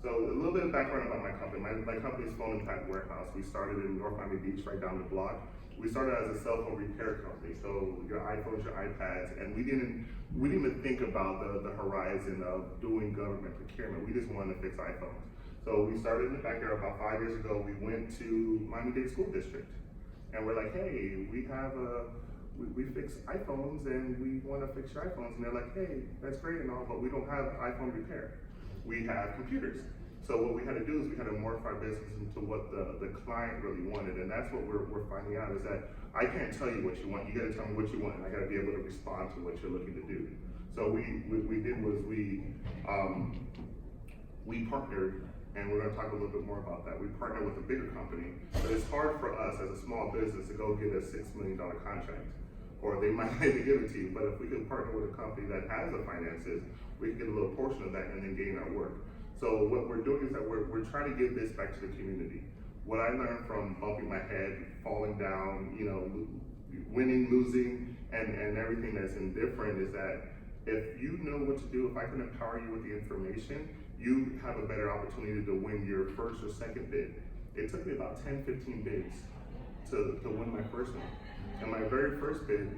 So a little bit of background about my company. My company is Phone Impact Warehouse. We started in North Miami Beach, right down the block. We started as a cell phone repair company. So your iPhones, your iPads, and we didn't even think about the horizon of doing government procurement. We just wanted to fix iPhones. So we started in the backyard about 5 years ago. We went to Miami-Dade School District, and we're like, hey, we fix iPhones and we want to fix your iPhones. And they're like, hey, that's great and all, but we don't have iPhone repair. We have computers. So what we had to do is we had to morph our business into what the client really wanted. And that's what we're finding out is that I can't tell you what you want. You got to tell me what you want, and I got to be able to respond to what you're looking to do. So what we did was we partnered, and we're going to talk a little bit more about that. We partnered with a bigger company, but it's hard for us as a small business to go get a $6 million contract, or they might not even give it to you. But if we can partner with a company that has the finances, we can get a little portion of that and then gain our work. So what we're doing is that we're trying to give this back to the community. What I learned from bumping my head, falling down, winning, losing, and everything that's indifferent is that if you know what to do, if I can empower you with the information, you have a better opportunity to win your first or second bid. It took me about 10, 15 bids to win my first one. And my very first bid,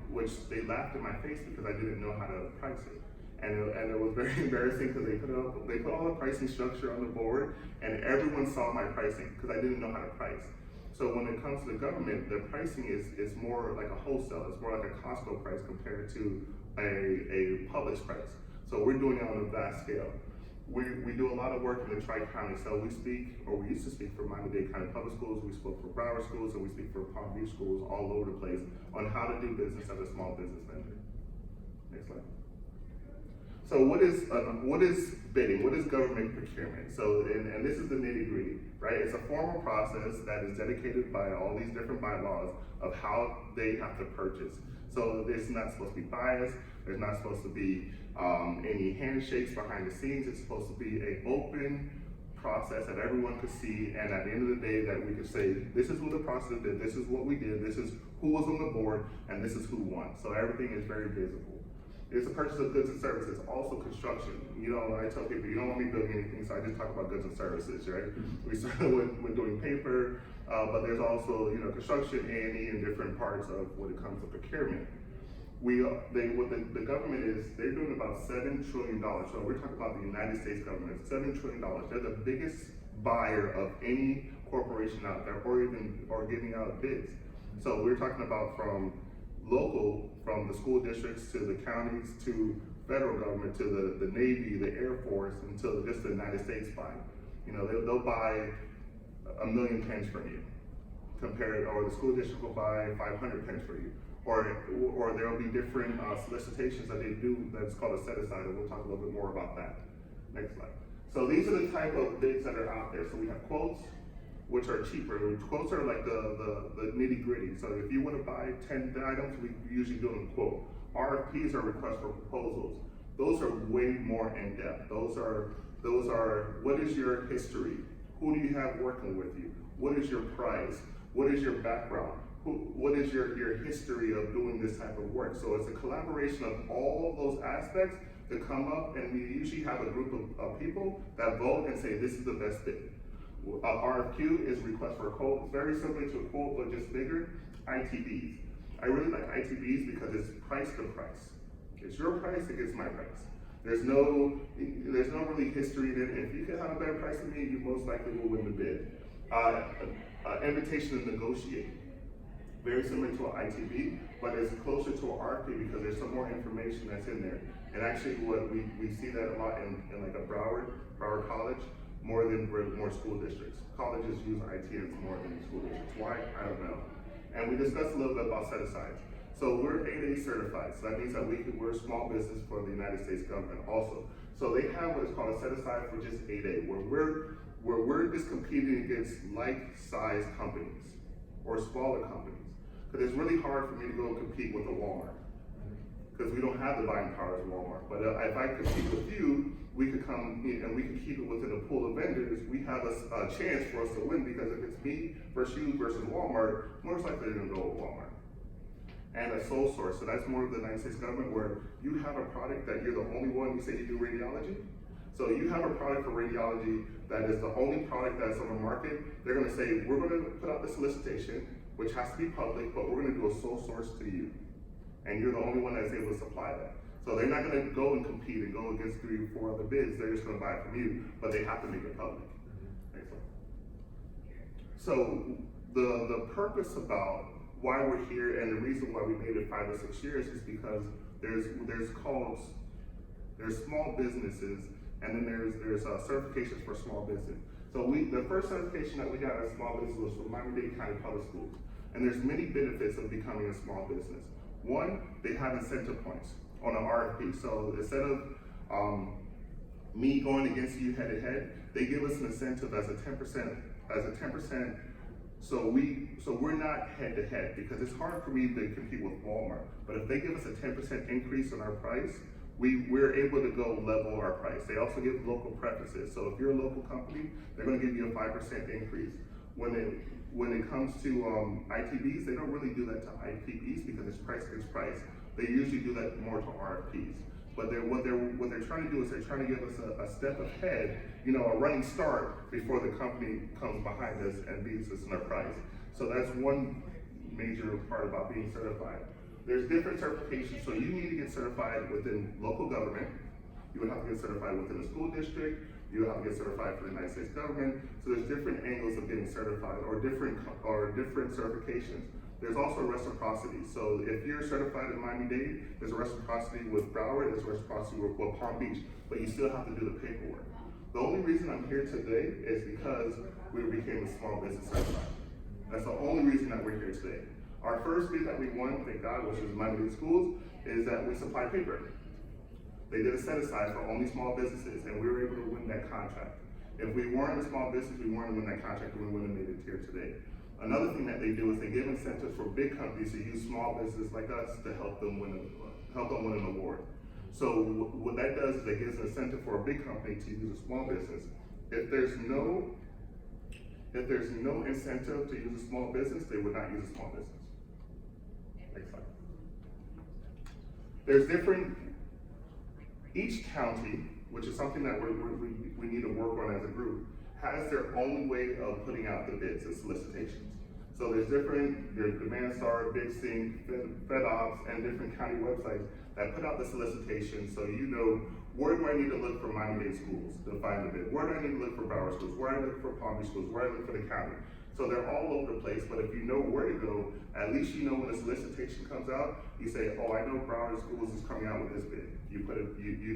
which they laughed in my face because I didn't know how to price it. And it was very embarrassing because they put all the pricing structure on the board, and everyone saw my pricing because I didn't know how to price. So when it comes to the government, the pricing is more like a wholesale. It's more like a Costco price compared to a Publix price. So we're doing it on a vast scale. We do a lot of work in the Tri-County. So we used to speak for Miami-Dade County Public Schools, we spoke for Broward Schools, and we speak for Palm Beach Schools all over the place on how to do business as a small business vendor. Next slide. So what is bidding? What is government procurement? So, and this is the nitty gritty, right? It's a formal process that is dedicated by all these different bylaws of how they have to purchase. So it's not supposed to be biased. There's not supposed to be any handshakes behind the scenes. It's supposed to be an open process that everyone could see, and at the end of the day that we could say, this is what the process did, this is what we did, this is who was on the board, and this is who won. So everything is very visible. It's a purchase of goods and services, also construction. I tell people, you don't want me building anything, so I just talk about goods and services, right? We started with doing paper, but there's also, construction, A&E, and different parts of when it comes to procurement. What the government is, they're doing about $7 trillion. So we're talking about the United States government, $7 trillion. They're the biggest buyer of any corporation out there, or giving out bids. So we're talking about from local, from the school districts to the counties to federal government to the Navy, the Air Force, until just the United States buy. They'll buy 1 million pens from you, or the school district will buy 500 pens for you. Or there will be different solicitations that they do that's called a set-aside, and we'll talk a little bit more about that. Next slide. So these are the type of bids that are out there. So we have quotes, which are cheaper. Quotes are like the nitty-gritty. So if you want to buy 10 items, we usually do them quote. RFPs are requests for proposals. Those are way more in-depth. Those are what is your history? Who do you have working with you? What is your price? What is your background? What is your history of doing this type of work? So it's a collaboration of all those aspects that come up, and we usually have a group of people that vote and say, this is the best bid. RFQ is request for a quote. It's very similar to a quote, but just bigger. ITBs. I really like ITBs because it's price to price. It's your price against my price. There's no really history in it. If you can have a better price than me, you most likely will win the bid. Invitation to negotiate. Very similar to an ITB, but it's closer to an RFP because there's some more information that's in there. And actually, what we see that a lot in like a Broward College, more than more school districts. Colleges use ITNs more than school districts. Why? I don't know. And we discussed a little bit about set-asides. So we're 8A certified, so that means that we're a small business for the United States government also. So they have what is called a set-aside for just 8A, where we're just competing against like-sized companies or smaller companies. Because it's really hard for me to go compete with a Walmart, because we don't have the buying power as Walmart. But if I compete with you, we could come and we could keep it within a pool of vendors. We have a chance for us to win, because if it's me versus you versus Walmart, most likely they're going to go with Walmart. And a sole source, so that's more of the United States government, where you have a product that you're the only one. You say you do radiology, So you have a product for radiology that is the only product that's on the market, they're gonna say, we're gonna put out the solicitation, which has to be public, but we're gonna do a sole source to you. And you're the only one that's able to supply that. So they're not gonna go and compete and go against 3 or 4 other bids, they're just gonna buy it from you, but they have to make it public. Excellent. So the purpose about why we're here and the reason why we made it 5 or 6 years is because there's small businesses, and then there's certifications for small business. So the first certification that we got as small business was from Miami-Dade County Public Schools. And there's many benefits of becoming a small business. One, they have incentive points on an RFP. So instead of me going against you head to head, they give us an incentive as a 10%. So we're not head to head, because it's hard for me to compete with Walmart. But if they give us a 10% increase on our price, we're able to go level our price. They also give local preferences. So if you're a local company, they're gonna give you a 5% increase. When it comes to ITBs, they don't really do that to ITBs because it's price against price. They usually do that more to RFPs. But what they're trying to do is they're trying to give us a step ahead, a running start before the company comes behind us and beats us in our price. So that's one major part about being certified. There's different certifications, so you need to get certified within local government. You would have to get certified within the school district. You would have to get certified for the United States government. So there's different angles of getting certified, or different certifications. There's also reciprocity. So if you're certified in Miami-Dade, there's a reciprocity with Broward, there's a reciprocity with Palm Beach, but you still have to do the paperwork. The only reason I'm here today is because we became a small business certified. That's the only reason that we're here today. Our first bid that we won, thank God, which is Miami-Dade Schools, is that we supply paper. They did a set aside for only small businesses, and we were able to win that contract. If we weren't a small business, we weren't to win that contract, we wouldn't have made it here today. Another thing that they do is they give incentives for big companies to use small businesses like us to help them win an award. So what that does is it gives an incentive for a big company to use a small business. If there's no incentive to use a small business, they would not use a small business. Next slide. There's each county, which is something that we need to work on as a group, has their own way of putting out the bids and solicitations. So there's Demand Star, Big Sync, FedOps, and different county websites that put out the solicitations, so you know, where do I need to look for Miami-Dade schools to find the bid? Where do I need to look for Broward schools? Where do I look for Palm Beach schools? Where do I look for the county? So they're all over the place, but if you know where to go, at least you know when a solicitation comes out, you say, oh, I know Broward schools is coming out with this bid. You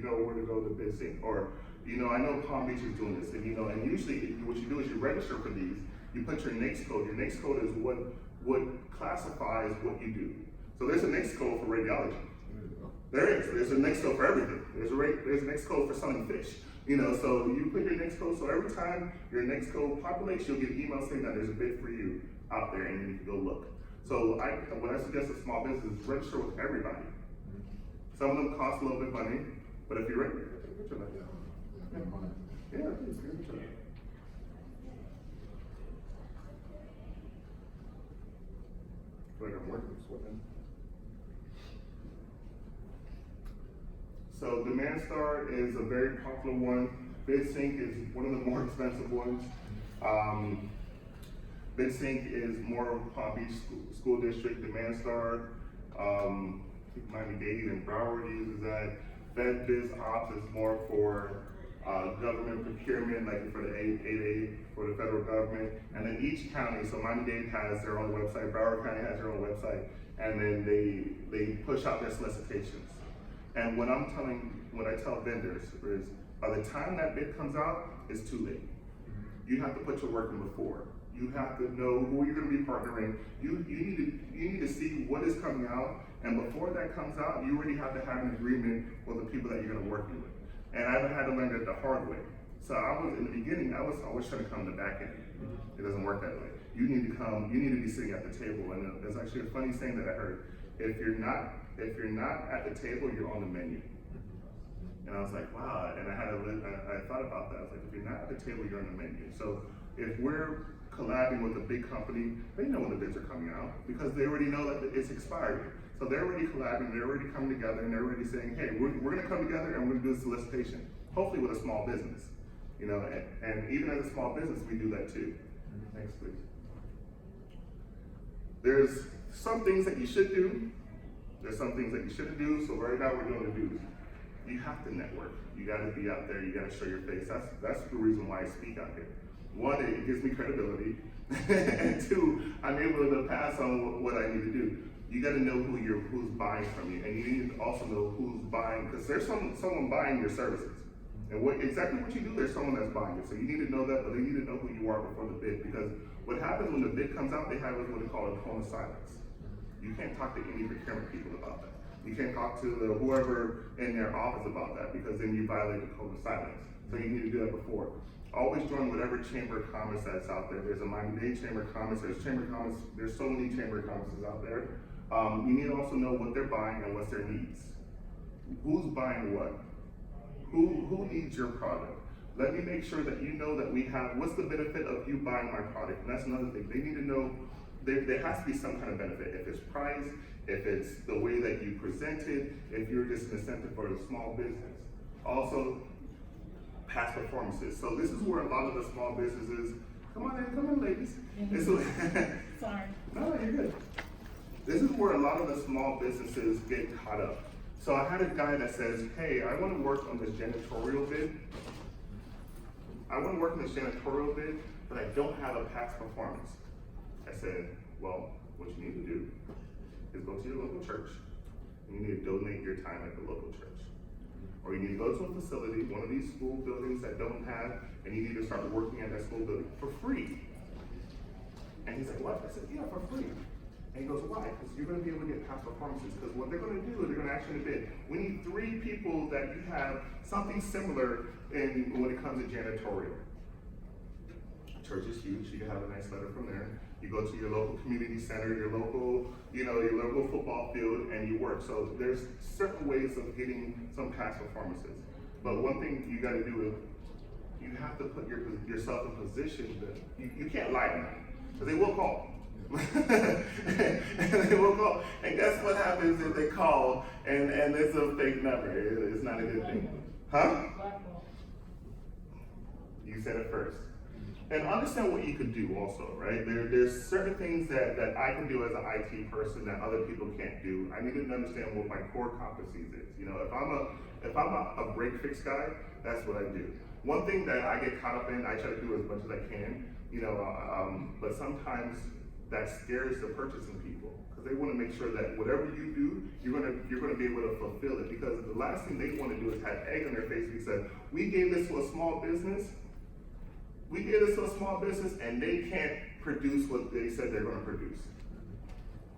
know where to go to Bid Sync, or I know Palm Beach is doing this, and usually what you do is you register for these, you put your NAICS code. Your NAICS code is what classifies what you do. So there's a NAICS code for radiology. There's a NAICS code for everything. There's a NAICS code for selling fish. So you put your NAICS code, so every time your NAICS code populates, you'll get an email saying that there's a bid for you out there, and you can go look. So what I suggest to small business is register with everybody. Some of them cost a little bit of money, but if you're ready, yeah, please, get a picture. Like I'm working with them. So Demand Star is a very popular one. Bid Sync is one of the more expensive ones. Bid Sync is more Palm Beach School District. Demand Star, Miami-Dade and Broward uses that. FedBizOps is more for government procurement, like for the 8A for the federal government. And then each county, so Miami-Dade has their own website, Broward County has their own website, and then they push out their solicitations. And what I tell vendors is, by the time that bid comes out, it's too late. You have to put your work in before. You have to know who you're going to be partnering. You need to see what is coming out, and before that comes out, you already have to have an agreement with the people that you're going to work with. And I've had to learn that the hard way. So in the beginning, I was always trying to come to the back end. It doesn't work that way. You need to be sitting at the table. And there's actually a funny saying that I heard. If you're not at the table, you're on the menu. And I was like, wow. And I thought about that. I was like, if you're not at the table, you're on the menu. So if we're collabing with a big company, they know when the bids are coming out because they already know that it's expired. So they're already collabing, they're already coming together, and they're already saying, hey, we're gonna come together and we're gonna do a solicitation. hopefully with a small business, you know, and even as a small business, we do that too. Next, please. There's some things that you should do. There's some things that you shouldn't do. So right now we're doing the do's. You have to network. You got to be out there. You got to show your face. That's the reason why I speak out here. One, it gives me credibility, and two, I'm able to pass on what I need to do. You got to know who's buying from you, and you need to also know who's buying, because there's someone buying your services. And exactly what you do, there's someone that's buying it. So you need to know that, but you need to know who you are before the bid, because what happens when the bid comes out, they have what they call a tone of silence. You can't talk to any procurement people about that. You can't talk to whoever in their office about that, because then you violate the code of silence. So you need to do that before. Always join whatever chamber of commerce that's out there. There's a Miami-Dade Chamber of Commerce, there's so many chamber of commerces out there. You need to also know what they're buying and what's their needs. Who's buying what? Who needs your product? Let me make sure that you know that we have, what's the benefit of you buying my product? And that's another thing. They need to know there has to be some kind of benefit. If it's price, if it's the way that you present it, if you're just an incentive for a small business. Also, past performances. So this is where a lot of the small businesses, come on ladies. Sorry. No, you're good. This is where a lot of the small businesses get caught up. So I had a guy that says, hey, I want to work on this janitorial bid. But I don't have a past performance. I said, well, what you need to do is go to your local church, and you need to donate your time at the local church. Or you need to go to a facility, one of these school buildings that don't have, and you need to start working at that school building for free. And he's like, what? I said, yeah, for free. And he goes, why? Because you're going to be able to get past performances. Because what they're going to do is they're going to actually bid. We need 3 people that you have something similar when it comes to janitorial. Church is huge. You can have a nice letter from there. You go to your local community center, your local football field, and you work. So there's certain ways of getting some past performances. But one thing you got to do is you have to put yourself in position that you can't lie to them, because they will call. And they will call. And guess what happens if they call and it's a fake number? It's not a good thing. Huh? You said it first. And understand what you could do also, right? There's certain things that I can do as an IT person that other people can't do. I need to understand what my core competencies is. You know, if I'm a break fix guy, that's what I do. One thing that I get caught up in, I try to do as much as I can, but sometimes that scares the purchasing people, because they want to make sure that whatever you do, you're gonna be able to fulfill it. Because the last thing they want to do is have egg on their face because we gave this to a small business. And they can't produce what they said they're going to produce.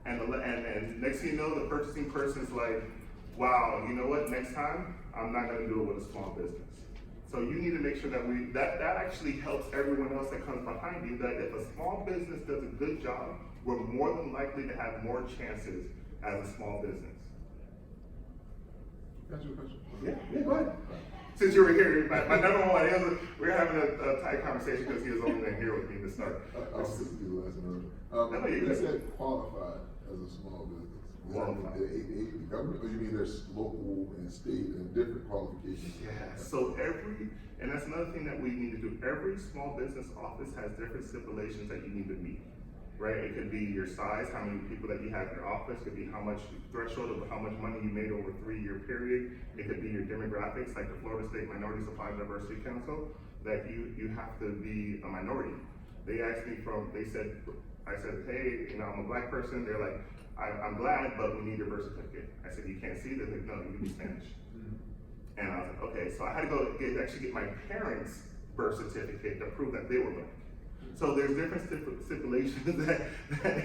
And next thing you know, the purchasing person's like, wow, you know what, next time, I'm not going to do it with a small business. So you need to make sure that actually helps everyone else that comes behind you, that if a small business does a good job, we're more than likely to have more chances as a small business. Got you a question? Yeah, go ahead. Since you were here, my number one answer, we're having a tight conversation because he was only here with me to start. I'll just do the last one. You said qualified as a small business. Qualified. The government, or you mean there's local and state and different qualifications? Yeah, so and that's another thing that we need to do. Every small business office has different stipulations that you need to meet. Right? It could be your size, how many people that you have in your office, it could be how much threshold of how much money you made over a 3-year period. It could be your demographics, like the Florida State Minority Supply Diversity Council, that you have to be a minority. They asked me I said, hey, I'm a black person. They're like, I'm glad, but we need your birth certificate. I said, you can't see this? Like, no, you can be Spanish. And I was like, okay, so I had to go get my parents' birth certificate to prove that they were black. So there's different stipulations that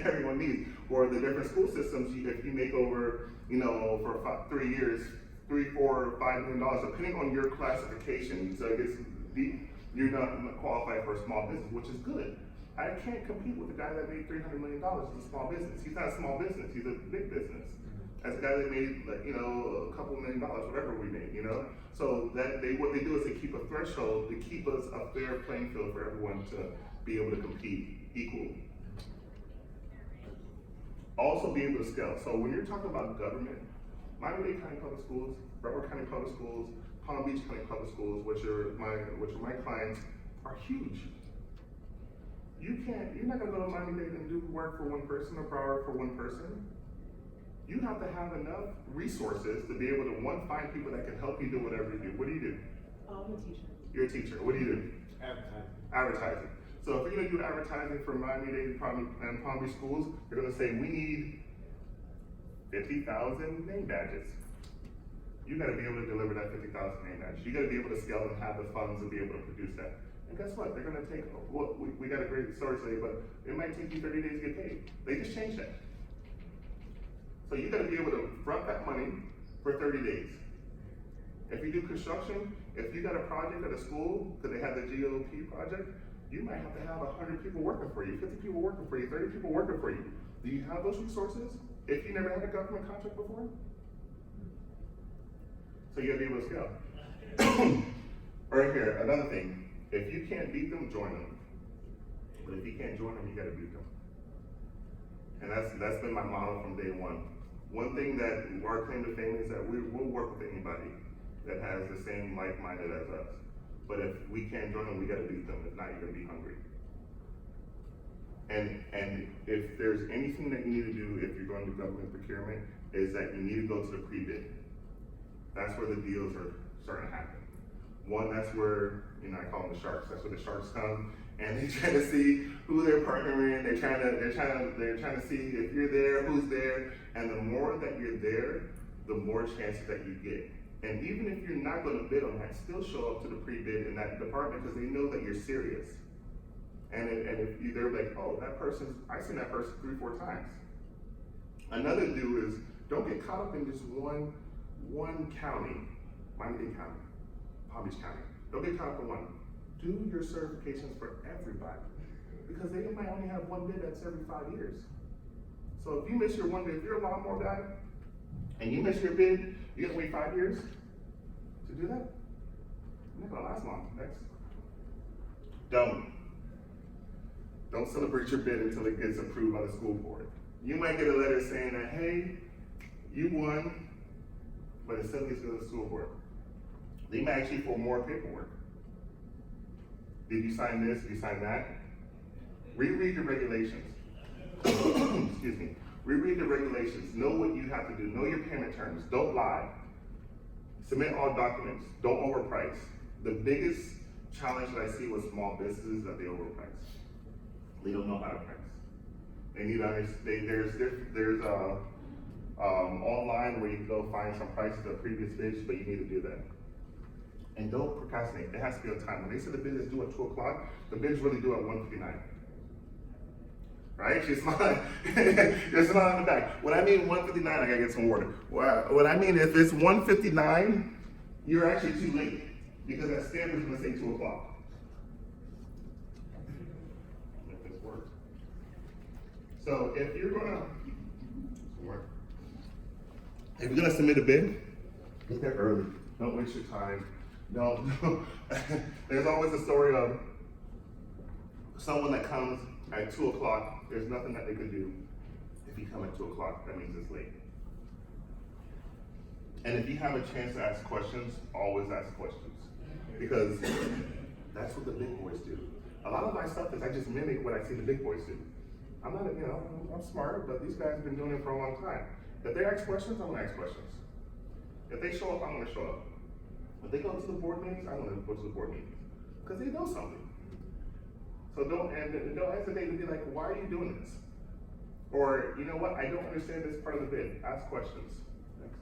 everyone needs. Or the different school systems, if you make over, for 3 years, $3, $4, $5 million, depending on your classification. So I guess you're not qualified for a small business, which is good. I can't compete with the guy that made $300 million as a small business. He's not a small business, he's a big business. As a guy that made, a couple $1 million, whatever we made, So what they do is they keep a threshold to keep us a fair playing field for everyone to be able to compete equally. Also be able to scale. So when you're talking about government, Miami-Dade County Public Schools, Broward County Public Schools, Palm Beach County Public Schools, which are my clients, are huge. You're not gonna go to Miami-Dade and do work for one person or Broward for one person. You have to have enough resources to be able to, one, find people that can help you do whatever you do. What do you do? I'm a teacher. You're a teacher. What do you do? Advertising. Advertising. So if you're gonna do advertising for Miami-Dade and Palm Beach schools, you're gonna say, we need 50,000 name badges. You gotta be able to deliver that 50,000 name badges. You gotta be able to scale and have the funds to be able to produce that. And guess what? They're gonna take, well, we got a great story today, but it might take you 30 days to get paid. They just changed that. So you gotta be able to front that money for 30 days. If you do construction, if you got a project at a school, because they have the GOP project, you might have to have 100 people working for you, 50 people working for you, 30 people working for you. Do you have those resources if you never had a government contract before? So you gotta be able to scale. Right here, another thing, if you can't beat them, join them. But if you can't join them, you gotta beat them. And that's been my model from day one. One thing that our claim to fame is that we'll work with anybody that has the same like-minded as us. But if we can't join them, we gotta beat them. If not, you're gonna be hungry. And if there's anything that you need to do if you're going to government procurement, is that you need to go to the pre-bid. That's where the deals are starting to happen. One, that's where, I call them the sharks. That's where the sharks come and they try to see who they're partnering. They're trying to see if you're there, who's there. And the more that you're there, the more chances that you get. And even if you're not going to bid on that, still show up to the pre-bid in that department because they know that you're serious. And if they're like, oh, I've seen that person 3-4 times. Another do is, don't get caught up in just one county, Miami-Dade County, Palm Beach County. Don't get caught up in one. Do your certifications for everybody. Because they might only have one bid that's every 5 years. So if you miss your one bid, if you're a lawnmower guy, and you miss your bid, you gotta wait 5 years to do that? You're not gonna last long. Next. Don't celebrate your bid until it gets approved by the school board. You might get a letter saying that, hey, you won, but it still needs to go to the school board. They might ask you for more paperwork. Did you sign this? Did you sign that? Reread the regulations. Excuse me. Reread the regulations. Know what you have to do. Know your payment terms. Don't lie. Submit all documents. Don't overprice. The biggest challenge that I see with small businesses is that they overprice. They don't know how to price. They need to understand. There's online where you can go find some prices of previous bids, but you need to do that. And don't procrastinate. It has to be on time. When they say the bid is due at 2 o'clock, the bid's really due at 1:59. Right? She's smiling. You're smiling in the back. When I mean 1:59, I gotta get some water. What I mean, if it's 1:59, you're actually too late because that stamp is gonna say 2 o'clock. If this works. So if you're gonna submit a bid, get there early. Don't waste your time. No. There's always a story of someone that comes at 2 o'clock. There's nothing that they could do. If you come at 2 o'clock, that means it's late. And if you have a chance to ask questions, always ask questions. Because that's what the big boys do. A lot of my stuff is I just mimic what I see the big boys do. I'm not, I'm smart, but these guys have been doing it for a long time. If they ask questions, I'm gonna ask questions. If they show up, I'm gonna show up. If they go to the board meetings, I'm gonna go to the board meetings. Because they know something. So don't hesitate to be like, why are you doing this? Or, you know what, I don't understand this part of the bid. Ask questions. Next.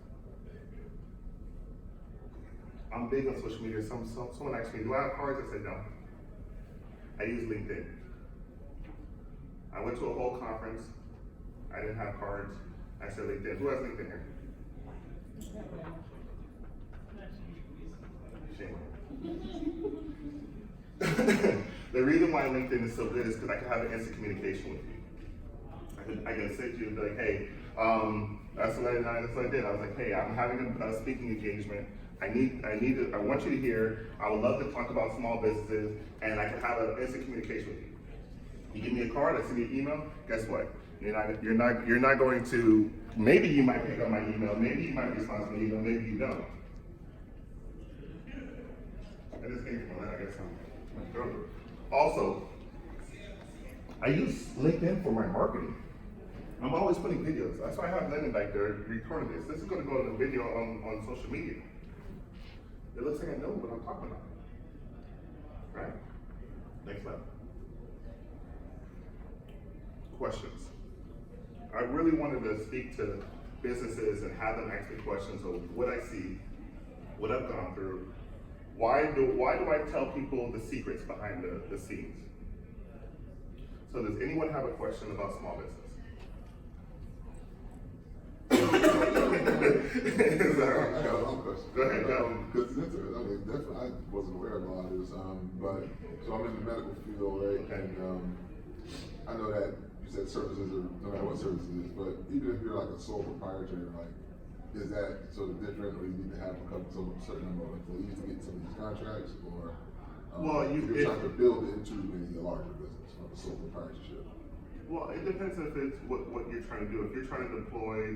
I'm big on social media. Someone asked me, do I have cards? I said no. I use LinkedIn. I went to a whole conference. I didn't have cards. I said LinkedIn. Who has LinkedIn here? Shame. The reason why LinkedIn is so good is because I can have an instant communication with you. I can say to you and be like, hey, that's what I did. I was like, hey, I'm having a speaking engagement. I want you to hear. I would love to talk about small businesses, and I can have an instant communication with you. You give me a card, I send you an email. Guess what? You're not going to Maybe you might pick up my email, maybe you might respond to my email, maybe you don't. I just came from that, I guess also, I use LinkedIn for my marketing. I'm always putting videos. That's why I have Lennon back there recording this. This is going to go in a video on social media. It looks like I know what I'm talking about. Right? Next level. Questions. I really wanted to speak to businesses and have them ask me questions of what I see, what I've gone through. Why do I tell people the secrets behind the scenes? So does anyone have a question about small business? Is that right? I got one question. Go ahead, Because it's interesting. I mean, that's what I wasn't aware of a lot of this. But so I'm in the medical field, right? Okay. And I know that you said services are no matter what services it is, but even if you're like a sole proprietor, like is that sort of different, or you need to have a certain number of employees to get some of these contracts, or well, you're trying to build it into maybe a larger business from a sole proprietorship? Well, it depends if it's what you're trying to do. If you're trying to deploy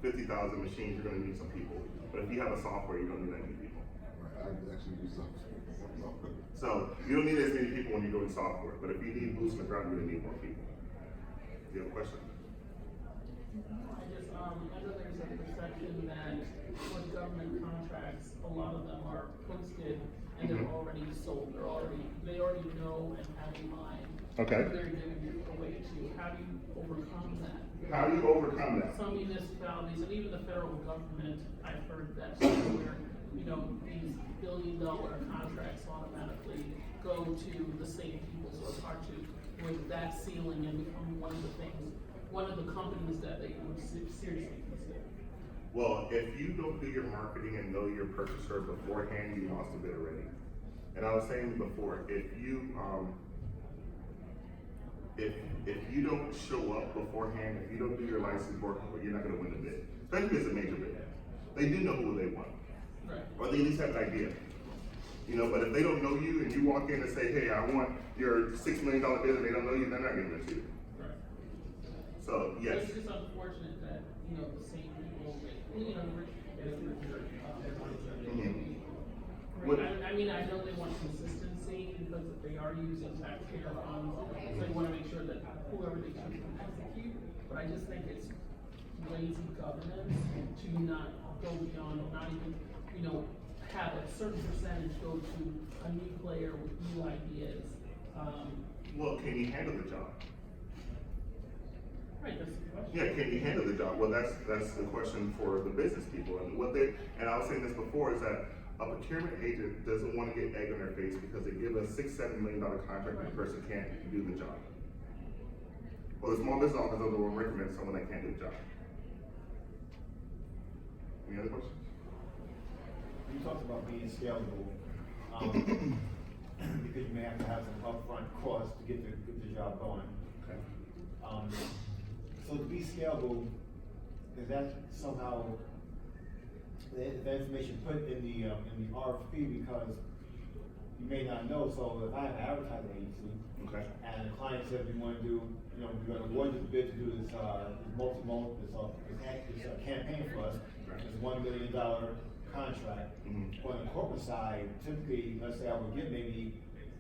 50,000 machines, you're going to need some people. But if you have a software, you don't need that many people. Right, I actually do something. So you don't need as many people when you're doing software. But if you need boots on the ground, you're going to need more people. Do you have a question? I just, I know there's a perception that with government contracts, a lot of them are posted and they're already sold. They already know and have in mind Okay. who they're giving it away to. How do you overcome that? How do you overcome that? Some municipalities and even the federal government, I've heard that where, these billion-dollar contracts automatically go to the same people, so it's hard to break that ceiling and become one of the companies that they would seriously consider. Well, if you don't do your marketing and know your purchaser beforehand, you lost a bid already. And I was saying before, if you don't show up beforehand, if you don't do your license work, you're not going to win the bid. Especially if it's a major bid. They do know who they want, Right. or they at least have an idea. But if they don't know you and you walk in and say, "Hey, I want your $6 million bid," and they don't know you, they're not giving it to you. Right. So yes. It's just unfortunate that, the same people, I mean, I know they want consistency because if they are using taxpayer funds, so they want to make sure that whoever they choose can execute. But I just think it's lazy governance to not go beyond, not even, have a certain percentage go to a new player with new ideas. Well, can you handle the job? Right, that's the question. Yeah, can you handle the job? Well, that's the question for the business people. And I was saying this before, is that a procurement agent doesn't want to get egg on their face because they give a $6-7 million contract and the person can't do the job. Well, the small business office will recommend someone that can't do the job. Any other questions? You talked about being scalable, because you may have to have some upfront costs to get the job going. Okay. So to be scalable, is that somehow the information put in the RFP, because you may not know? So if I have an advertising agency, Okay. and the client says we want to do, we're going to award you the bid to do this this campaign for us, Right. this $1 million contract. Mhm. On the corporate side, typically, let's say I would get maybe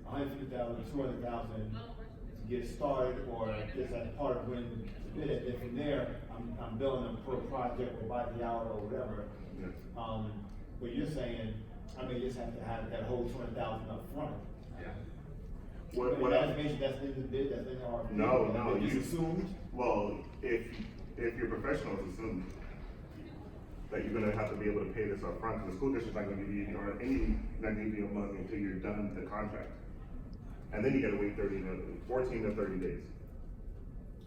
$150,000, $200,000 to get started, or just as part of when the bid, and then from there, I'm billing them per project or by the hour or whatever. Yes. But you're saying, I may just have to have that whole $200,000 up front. Yeah. What What information that's in the bid, that's in our. No, It's you assumed? Well, if you're professional, it's assumed that you're gonna have to be able to pay this up front, because the school district's not gonna give you, or any, not give you money until you're done the contract. And then you gotta wait 14 to 30 days.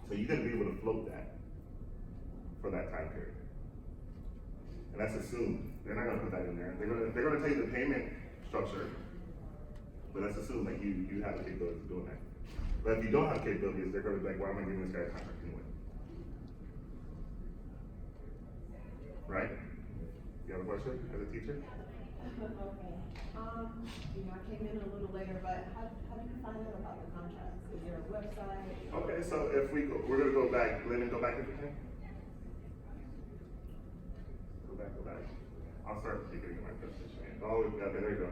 So you gotta be able to float that for that time period. And that's assumed. They're not gonna put that in there. They're gonna tell you the payment structure, but that's assumed that you have the capability of doing that. But if you don't have capabilities, they're gonna be like, why am I giving this guy a contract anyway? Right? You have a question as a teacher? Okay, I came in a little later, but how do you find out about the contracts? Is there a website? Okay, so if we're gonna go back, Lennon, go back if you can. Go back. I'll start keeping my presentation. Oh, yeah, there we go.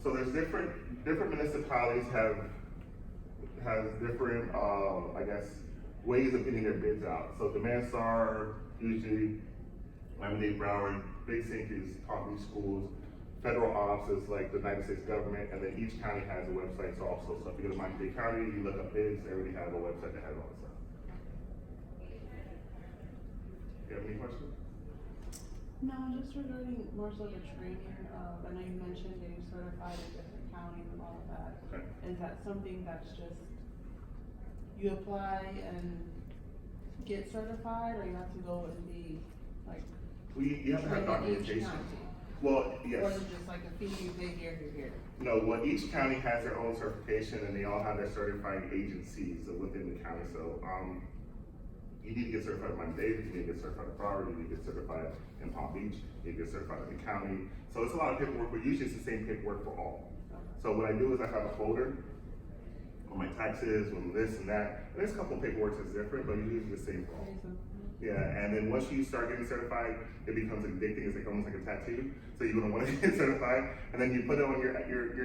So there's different municipalities has different, I guess, ways of getting their bids out. So Demand Star, usually, Miami-Dade, Broward, Big Sink is Palm Beach schools, federal ops is like the United States government, and then each county has a website also. So if you go to Miami-Dade County, you look up bids, they already have a website that has all this stuff. You have any questions? No, just regarding more so the training, I know you mentioned getting certified in different counties and all of that. Okay. Is that something that's just, you apply and get certified, or you have to go and be, like, You have to have trained in each documentation. county? Well, Or yes. is it just like a fee you pay here? No, well, each county has their own certification and they all have their certifying agencies within the county. So, you need to get certified in Miami-Dade, you need to get certified in Broward, you need to get certified in Palm Beach, you need to get certified in the county. So it's a lot of paperwork, but usually it's the same paperwork for all. So what I do is I have a folder on my taxes, on this and that. And there's a couple of paperwork that's different, but usually the same for all. Yeah, and then once you start getting certified, it becomes addicting. It's like almost like a tattoo. So you're gonna want to get certified, and then you put it on your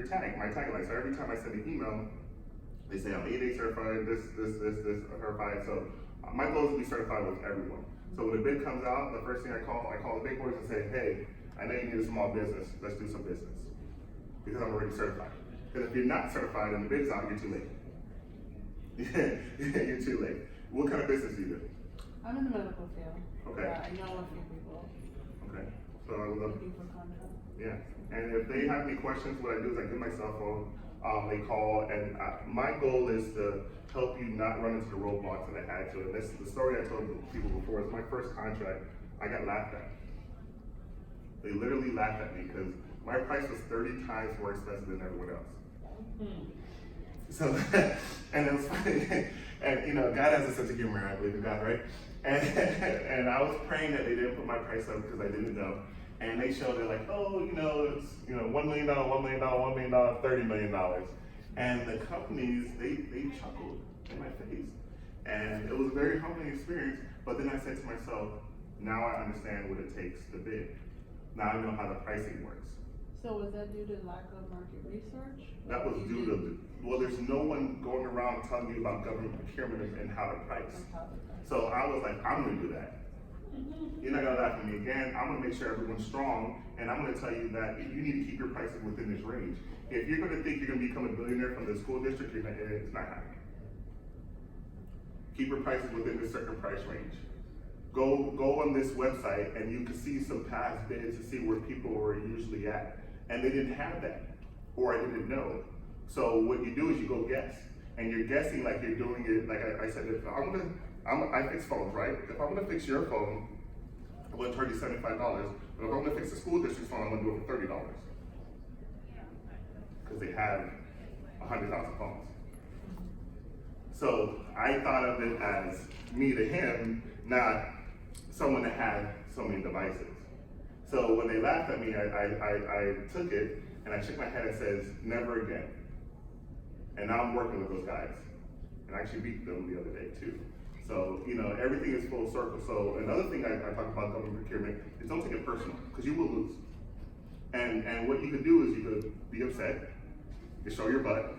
tag, my tagline. So every time I send an email, they say I'm 8A certified, this certified. So my goal is to be certified with everyone. So when the bid comes out, the first thing I call the big boys and say, hey, I know you need a small business. Let's do some business because I'm already certified. Because if you're not certified and the bid's out, you're too late. You're too late. What kind of business do you do? I'm in the medical field. Okay. I know a few people Okay. So I would love. looking for contracts. Yeah, and if they have any questions, what I do is I give my cell phone, they call, and my goal is to help you not run into the roadblocks that I had to. And this the story I told people before is my first contract, I got laughed at. They literally laughed at me because my price was 30 times more expensive than everyone else. So, and it was funny, and you know, God has a sense of humor, I believe in God, right? And I was praying that they didn't put my price up because I didn't know. And they showed it like, oh, it's $1 million, $1 million, $1 million, $30 million. And the companies, they chuckled in my face. And it was a very humbling experience. But then I said to myself, now I understand what it takes to bid. Now I know how the pricing works. So was that due to lack of market research? That was due to, well, there's no one going around telling you about government procurement and how to price. So I was like, I'm gonna do that. You're not gonna laugh at me again. I'm gonna make sure everyone's strong, and I'm gonna tell you that you need to keep your prices within this range. If you're gonna think you're gonna become a billionaire from the school district, it's not happening. Keep your prices within this certain price range. Go on this website and you can see some past bids to see where people were usually at. And they didn't have that, or I didn't know. So what you do is you go guess, and you're guessing like you're doing it, like I said, if I fix phones, right? If I'm gonna fix your phone, I'm gonna charge you $75, but if I'm gonna fix the school district's phone, I'm gonna do it for $30. Because they have 100,000 phones. So I thought of it as me to him, not someone that had so many devices. So when they laughed at me, I took it and I shook my head and says, never again. And now I'm working with those guys. And I actually beat them the other day too. So, everything is full circle. So another thing I talk about government procurement is don't take it personal, because you will lose. And what you could do is you could be upset, you show your butt,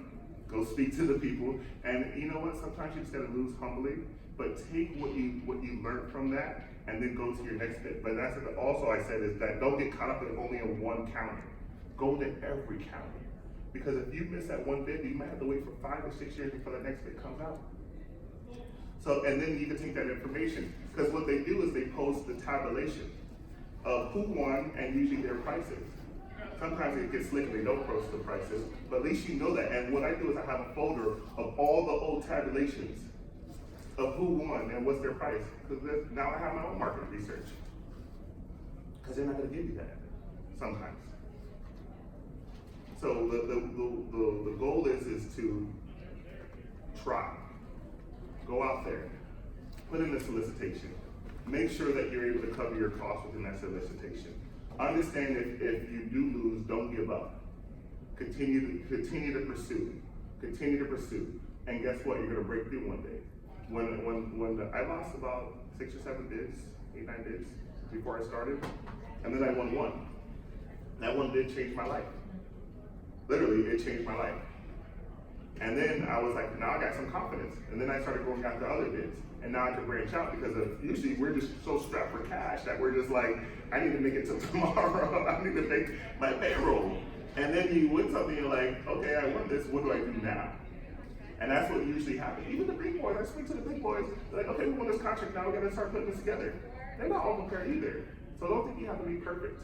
go speak to the people, and you know what, sometimes you just gotta lose humbly, but take what you learned from that and then go to your next bit. But that's what also I said is that don't get caught up in only in one county. Go to every county. Because if you miss that one bid, you might have to wait for 5 or 6 years before the next bid comes out. So, and then you can take that information. Because what they do is they post the tabulation of who won and usually their prices. Sometimes it gets slick and they don't post the prices, but at least you know that. And what I do is I have a folder of all the old tabulations of who won and what's their price. Because now I have my own market research. Because they're not going to give you that sometimes. So the goal is to try. Go out there, put in a solicitation. Make sure that you're able to cover your costs within that solicitation. Understand if you do lose, don't give up. Continue to pursue. Continue to pursue. And guess what? You're gonna break through one day. When I lost about 6 or 7 bids, 8, 9 bids, before I started, and then I won one. That one did change my life. Literally, it changed my life. And then I was like, now I got some confidence. And then I started going after other bids. And now I can branch out because usually we're just so strapped for cash that we're just like, I need to make it till tomorrow. I need to make my payroll. And then you win something, you're like, okay, I won this, what do I do now? And that's what usually happens. Even the big boys, I speak to the big boys, they're like, okay, we won this contract, now we gotta start putting this together. They're not all prepared either. So don't think you have to be perfect.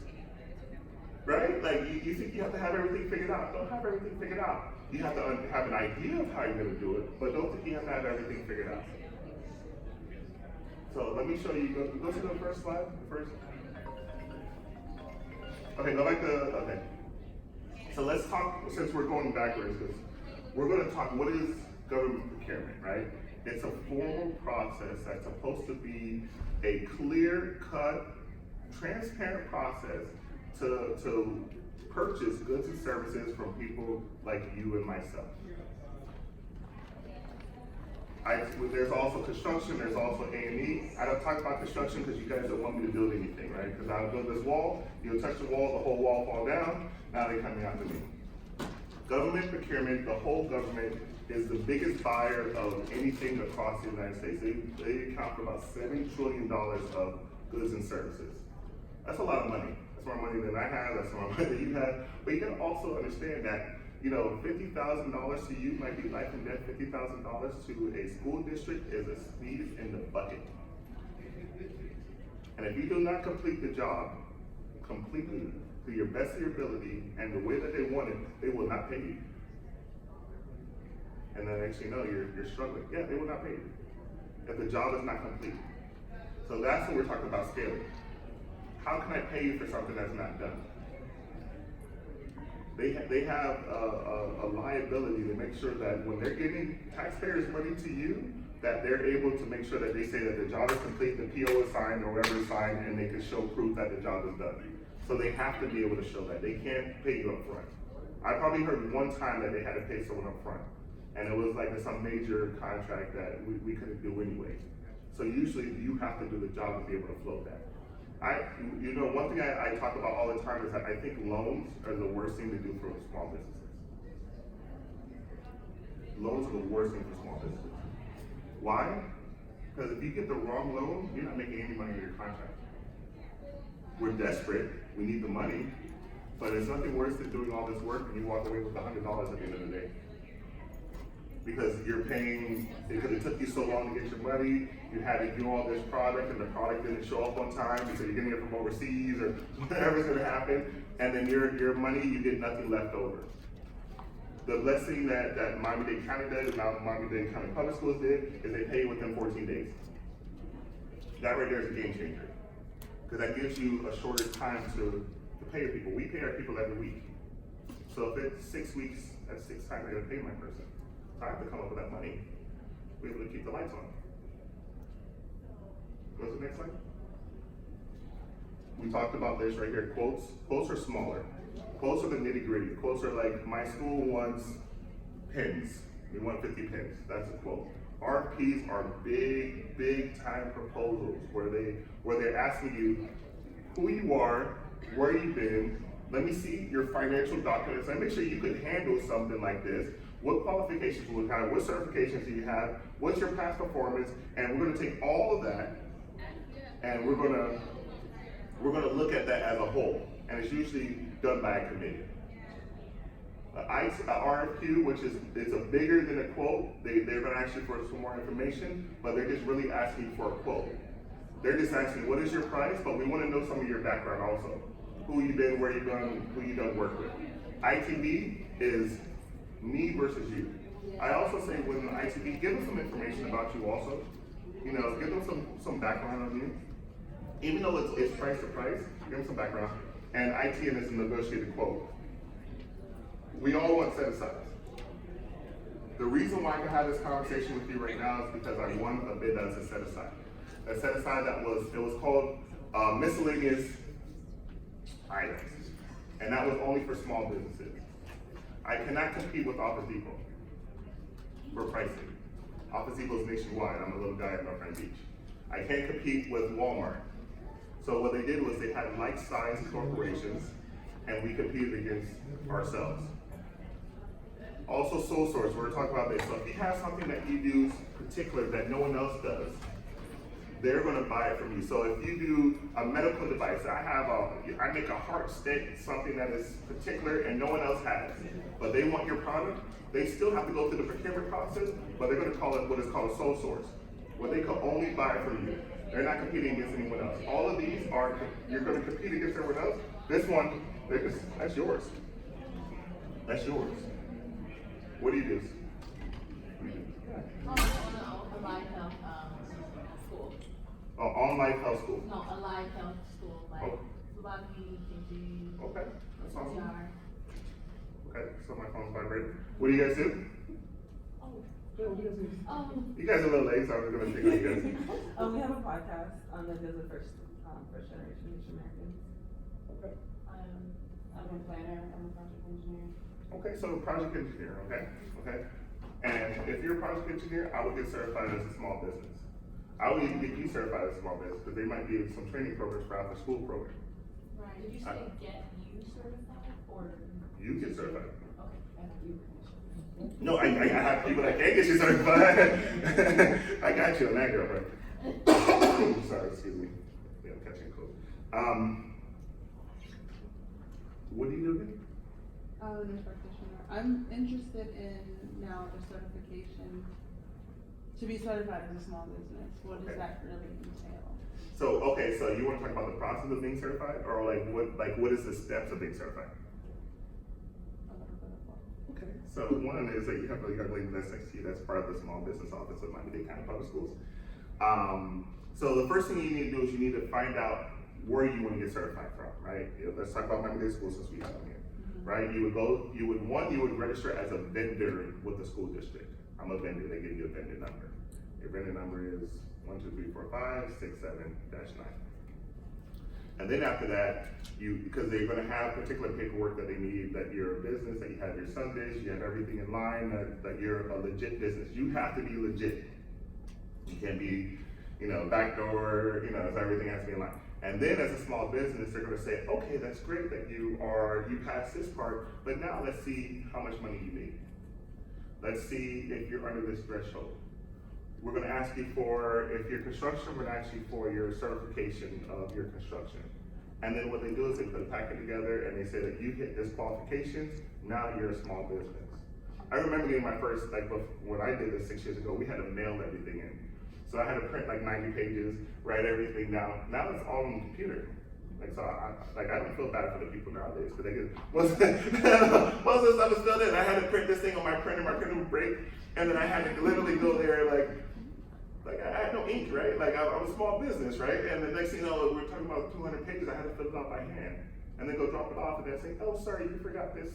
Right? Like, you think you have to have everything figured out. Don't have everything figured out. You have to have an idea of how you're gonna do it, but don't think you have to have everything figured out. So let me show you, go to the first slide, first. Okay, go back to, okay. So let's talk, since we're going backwards, because we're gonna talk, what is government procurement, right? It's a formal process that's supposed to be a clear-cut, transparent process to purchase goods and services from people like you and myself. There's also construction, there's also A&E. I don't talk about construction because you guys don't want me to build anything, right? Because I'll build this wall, you'll touch the wall, the whole wall fall down, now they're coming after me. Government procurement, the whole government is the biggest buyer of anything across the United States. They account for about $7 trillion of goods and services. That's a lot of money. That's more money than I have, that's more money than you have. But you can also understand that, you know, $50,000 to you might be life and death. $50,000 to a school district is a sneeze in the bucket. And if you do not complete the job completely to your best of your ability and the way that they want it, they will not pay you. And then next thing you know, you're struggling. Yeah, they will not pay you if the job is not complete. So that's what we're talking about scaling. How can I pay you for something that's not done? They have a liability to make sure that when they're giving taxpayers money to you, that they're able to make sure that they say that the job is complete, the PO is signed, or whatever is signed, and they can show proof that the job is done. So they have to be able to show that. They can't pay you up front. I probably heard one time that they had to pay someone up front, and it was like some major contract that we couldn't do anyway. So usually you have to do the job to be able to float that. One thing I talk about all the time is that I think loans are the worst thing to do for small businesses. Loans are the worst thing for small businesses. Why? Because if you get the wrong loan, you're not making any money in your contract. We're desperate, we need the money, but there's nothing worse than doing all this work and you walk away with $100 at the end of the day. Because you're paying, because it took you so long to get your money, you had to do all this product and the product didn't show up on time because you're getting it from overseas or whatever's gonna happen, and then your money, you get nothing left over. The blessing that Miami-Dade County did, and now Miami-Dade County Public Schools did, is they pay you within 14 days. That right there is a game changer. Because that gives you a shorter time to pay your people. We pay our people every week. So if it's 6 weeks, that's 6 times I gotta pay my person. So I have to come up with that money to be able to keep the lights on. Go to the next slide. We talked about this right here, quotes. Quotes are smaller. Quotes are the nitty gritty. Quotes are like, my school wants pins. We want 50 pins, that's a quote. RFPs are big time proposals where they're asking you who you are, where you've been, let me see your financial documents, let me make sure you could handle something like this. What qualifications do you have, what certifications do you have, what's your past performance, and we're gonna take all of that and we're gonna look at that as a whole. And it's usually done by a committee. RFQ, which is a bigger than a quote. They're gonna ask you for some more information, but they're just really asking for a quote. They're just asking, what is your price? But we wanna know some of your background also. Who you been, where you done, who you done work with. ITB is me versus you. I also say when ITB, give them some information about you also. You know, give them some background on you. Even though it's price to price, give them some background. And ITN is a negotiated quote. We all want set asides. The reason why I can have this conversation with you right now is because I won a bid as a set aside. A set aside it was called miscellaneous items. And that was only for small businesses. I cannot compete with Office Depot for pricing. Office Depot is nationwide. I'm a little guy in North Beach. I can't compete with Walmart. So what they did was they had like-sized corporations, and we competed against ourselves. Also sole source, we're talking about this. So if you have something that you do particular that no one else does, they're gonna buy it from you. So if you do a medical device, I make a heart stick, something that is particular and no one else has, but they want your product, they still have to go through the procurement process, but they're gonna call it what is called a sole source, where they can only buy from you. They're not competing against anyone else. All of these are, you're gonna compete against everyone else. This one, that's yours. That's yours. What do you do? Alive Health School. Oh, online health school. No, Alive Health School, like Oh. Subaki, KG, Okay, that's awesome. CR. Okay, so my phone's vibrating. What do you guys do? You guys are a little late, so I was gonna take on you guys. We have a podcast that does the first generation Asian Americans. Okay. I'm a planner, I'm a project engineer. Okay, so project engineer, okay? And if you're a project engineer, I would get certified as a small business. I would even get you certified as a small business, because they might be some training programs for after school program. Right, did you say get you certified, or? You get certified. Okay, I have you. No, I have people that can't get you certified. I got you on that, girlfriend. Sorry, excuse me. Yeah, I'm catching a cold. What do you do again? Nurse practitioner. I'm interested in now the certification, to be certified as a small business. What does Okay. that really entail? So, okay, so you want to talk about the process of being certified, or what is the steps of being certified? A little bit of both. Okay. So one is that you have a lady that's next to you that's part of the small business office of Miami-Dade County Public Schools. So the first thing you need to do is you need to find out where you want to get certified from, right? Let's talk about Miami-Dade Schools since we have them here, right? You would register as a vendor with the school district. I'm a vendor, they give you a vendor number. Your vendor number is 1234567-9. And then after that, because they're gonna have particular paperwork that they need, that you're a business, that you have your Sundays, you have everything in line, that you're a legit business. You have to be legit. You can't be, backdoor, so everything has to be in line. And then as a small business, they're gonna say, okay, that's great that you passed this part, but now let's see how much money you need. Let's see if you're under this threshold. We're gonna ask you if you're construction, we're gonna ask you for your certification of your construction. And then what they do is they put a packet together and they say that you hit this qualifications, now you're a small business. I remember getting my first, when I did this 6 years ago, we had to mail everything in. So I had to print 90 pages, write everything down. Now it's all on the computer. So I don't feel bad for the people nowadays, because they get, most of the stuff is still there. I had to print this thing on my printer would break, and then I had to literally go there I had no ink, right? I was a small business, right? And the next thing you know, we're talking about 200 pages, I had to fill it out by hand. And then go drop it off and then say, oh, sorry, you forgot this.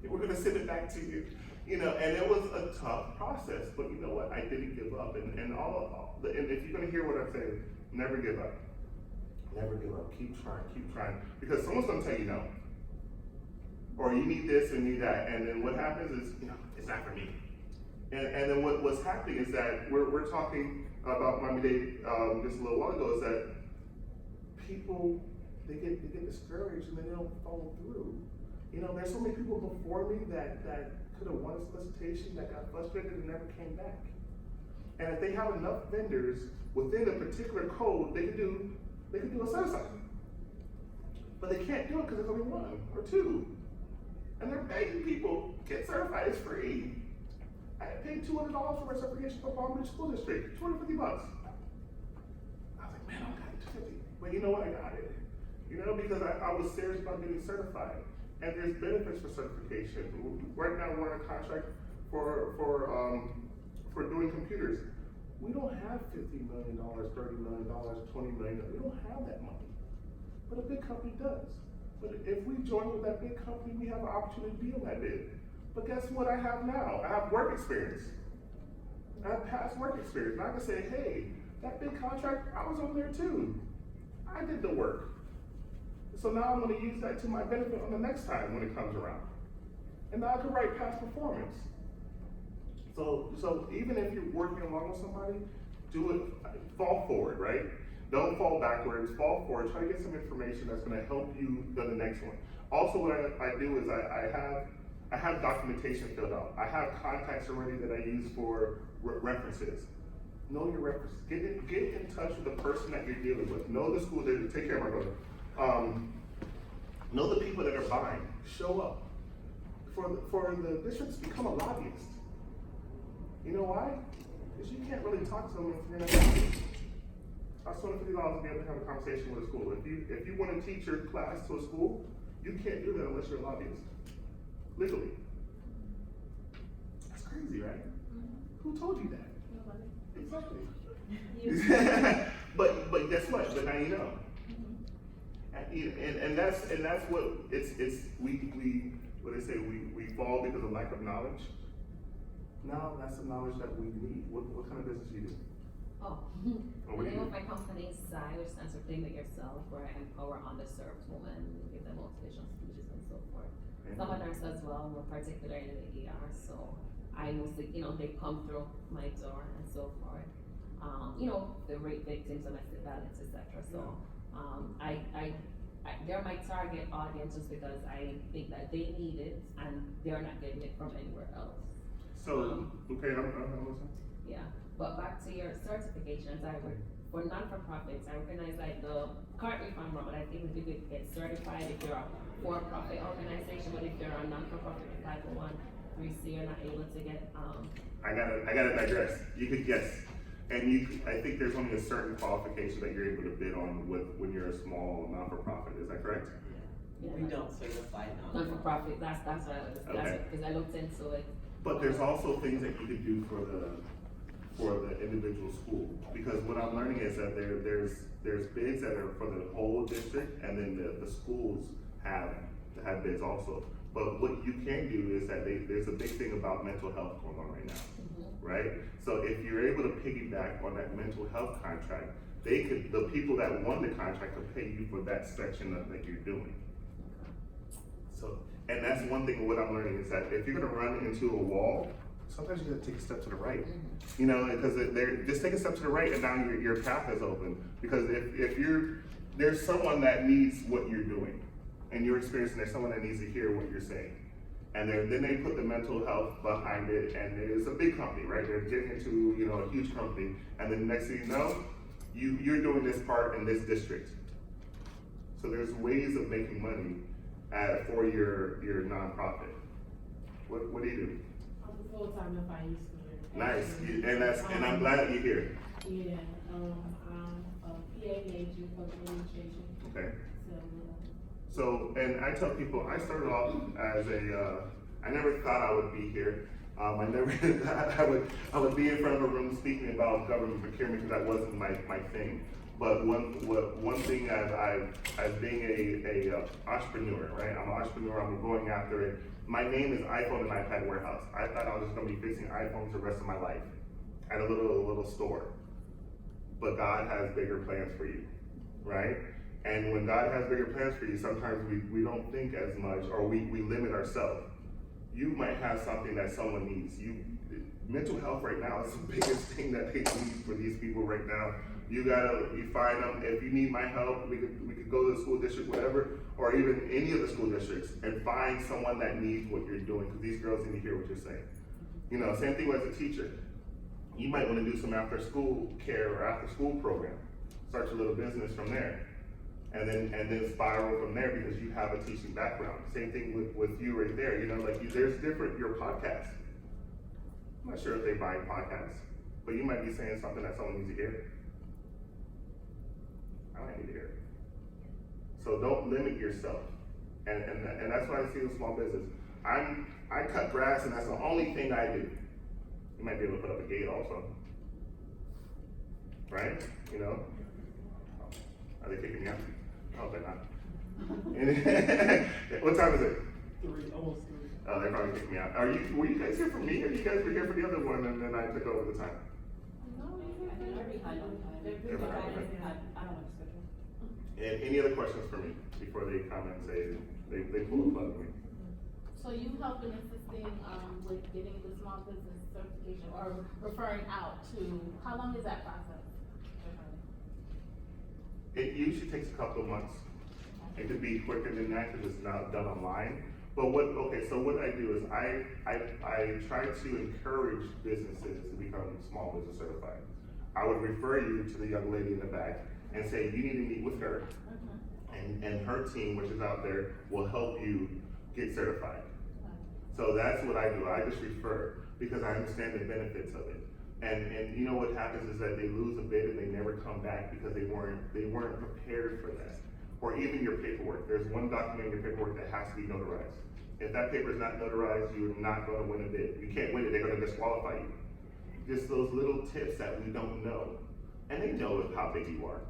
We're gonna send it back to you. And it was a tough process, but you know what? I didn't give up. And if you're gonna hear what I'm saying, never give up. Never give up, keep trying. Because someone's gonna tell you no. Or you need this and need that. And then what happens is, it's not for me. And then what's happening is that we're talking about Miami-Dade just a little while ago, is that people, they get discouraged and then they don't follow through. There's so many people before me that could have won a solicitation, that got frustrated and never came back. And if they have enough vendors within a particular code, they could do a set-aside. But they can't do it because there's only one or two. And they're begging people, get certified, it's free. I paid $200 for my certification for Palm Beach School District, $250. I was like, man, I got it, $250. But you know what, I got it. Because I was serious about getting certified. And there's benefits for certification. Right now we're on a contract for doing computers. We don't have $50 million, $30 million, $20 million. We don't have that money. But a big company does. But if we join with that big company, we have an opportunity to be on that bid. But guess what I have now? I have work experience. I have past work experience. And I can say, hey, that big contract, I was on there too. I did the work. So now I'm gonna use that to my benefit on the next time when it comes around. And now I can write past performance. So even if you're working along with somebody, do it, fall forward, right? Don't fall backwards, fall forward, try to get some information that's gonna help you go to the next one. Also, what I do is I have documentation filled out. I have contacts already that I use for references. Know your references. Get in touch with the person that you're dealing with. Know the school that take care of my brother. Know the people that are buying. Show up. For the districts, become a lobbyist. You know why? Because you can't really talk to them if you're not happy. Costs $250 to be able to have a conversation with a school. If you want to teach your class to a school, you can't do that unless you're a lobbyist. Legally. That's crazy, right? Who told you that? Exactly. but guess what? But now you know. And that's what we what they say, we fall because of lack of knowledge. Now that's the knowledge that we need. What kind of business do you do? Oh, Or what the do you name of do? my company is SI, which stands for Claim It Yourself, where I empower underserved women, give them motivational speeches and so forth. Some others as well, more particularly in the ER, so I mostly, they come through my door and so forth. The rape victims, domestic violence, etc. So, they're my target audience just because I think that they need it and they're not getting it from anywhere else. So, okay, I'm listening. Yeah, but back to your certifications, I work for non-for-profits. I recognize correct me if I'm wrong, but I think you could get certified if you're a for-profit organization, but if you're a non-for-profit 501(c), you're not able to get, I gotta digress. You could guess. And I think there's only a certain qualification that you're able to bid on when you're a small non-for-profit, is that correct? We don't certify non-for-profit, that's what I was, Okay. because I looked into it. But there's also things that you could do for the individual school. Because what I'm learning is that there's bids that are for the whole district, and then the schools have bids also. But what you can do is that there's a big thing about mental health going on right now, right? So if you're able to piggyback on that mental health contract, the people that won the contract will pay you for that section that you're doing. So, and that's one thing what I'm learning is that if you're gonna run into a wall, sometimes you gotta take a step to the right. Because just take a step to the right and now your path is open. Because if there's someone that needs what you're doing, and you're experiencing there's someone that needs to hear what you're saying. And then they put the mental health behind it, and it's a big company, right? They're getting into a huge company, and then next thing you know, you're doing this part in this district. So there's ways of making money for your nonprofit. What do you do? I'm a full-time FIU student. Nice, and I'm glad that you're here. Yeah, I'm a PA major, public administration. Okay. So, and I tell people, I started off as I never thought I would be here. I never thought I would be in front of a room speaking about government procurement because that wasn't my thing. But one thing as being a entrepreneur, right? I'm an entrepreneur, I'm going after it. My name is iPhone and iPad Warehouse. I thought I was just gonna be fixing iPhones the rest of my life at a little store. But God has bigger plans for you, right? And when God has bigger plans for you, sometimes we don't think as much, or we limit ourselves. You might have something that someone needs. Mental health right now is the biggest thing that they need for these people right now. You find them. If you need my help, we could go to the school district, whatever, or even any of the school districts, and find someone that needs what you're doing, because these girls need to hear what you're saying. Same thing as a teacher. You might want to do some after school care or after school program. Start your little business from there. And then spiral from there because you have a teaching background. Same thing with you right there. There's different your podcast. I'm not sure if they buy podcasts, but you might be saying something that someone needs to hear. I might need to hear it. So don't limit yourself. And that's why I see with small business. I cut grass and that's the only thing I do. You might be able to put up a gate also. Right? Are they kicking me out? I hope they're not. What time is it? 3, almost 3. Oh, they probably kicked me out. Were you guys here for me, or you guys were here for the other one, and then I took over the time? I don't want to schedule. And any other questions for me before they come and say they pull a plug me? So you helping assisting with getting the small business certification or referring out to, how long is that process? It usually takes a couple of months. It could be quicker than that because it's not done online. But so what I do is I try to encourage businesses to become small business certified. I would refer you to the young lady in the back and say, you need to meet with her. And her team, which is out there, will help you get certified. So that's what I do. I just refer because I understand the benefits of it. And you know what happens is that they lose a bid and they never come back because they weren't prepared for that. Or even your paperwork. There's one document in your paperwork that has to be notarized. If that paper is not notarized, you're not going to win a bid. You can't win it. They're going to disqualify you. Just those little tips that we don't know. And they know how big you are.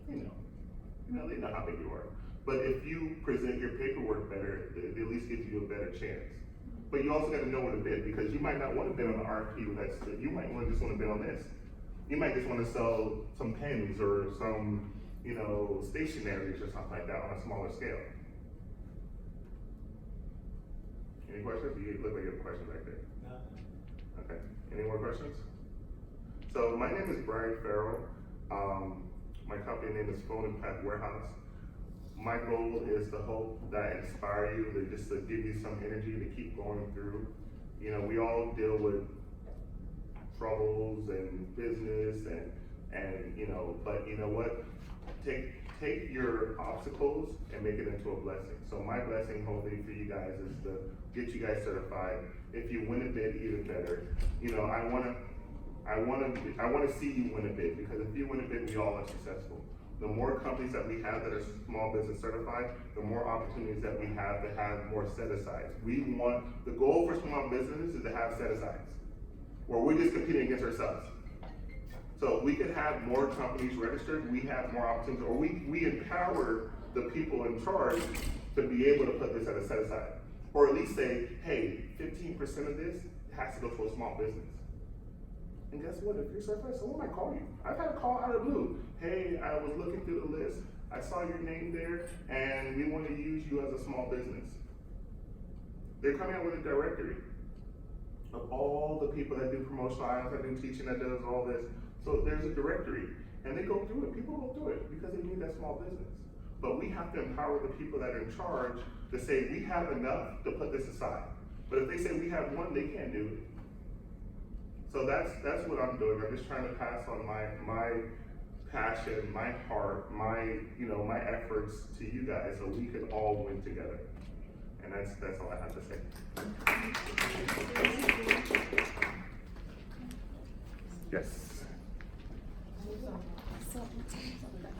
They know how big you are. But if you present your paperwork better, they at least give you a better chance. But you also got to know where to bid because you might not want to bid on the RFP that's you might just want to bid on this. You might just want to sell some pens or some, stationaries or something like that on a smaller scale. Any questions? You look like you have a question back there. No. Okay. Any more questions? So my name is Brian Farrell. My company name is Phone and Pack Warehouse. My goal is to hope that I inspire you, to give you some energy to keep going through. We all deal with troubles and business but you know what? Take your obstacles and make it into a blessing. So my blessing hopefully for you guys is to get you guys certified. If you win a bid, even better. I want to see you win a bid because if you win a bid, we all are successful. The more companies that we have that are small business certified, the more opportunities that we have to have more set-asides. The goal for small businesses is to have set-asides, where we're just competing against ourselves. So we could have more companies registered, we have more opportunities, or we empower the people in charge to be able to put this at a set-aside. Or at least say, hey, 15% of this has to go to a small business. And guess what? If you're certified, someone might call you. I've had a call out of the blue. Hey, I was looking through the list. I saw your name there, and we want to use you as a small business. They're coming out with a directory of all the people that do promotional items, that do teaching, that does all this. So there's a directory, and they go through it. People go through it because they need that small business. But we have to empower the people that are in charge to say, we have enough to put this aside. But if they say we have one, they can't do it. So that's what I'm doing. I'm just trying to pass on my passion, my heart, my efforts to you guys so we can all win together. And that's all I have to say. Yes.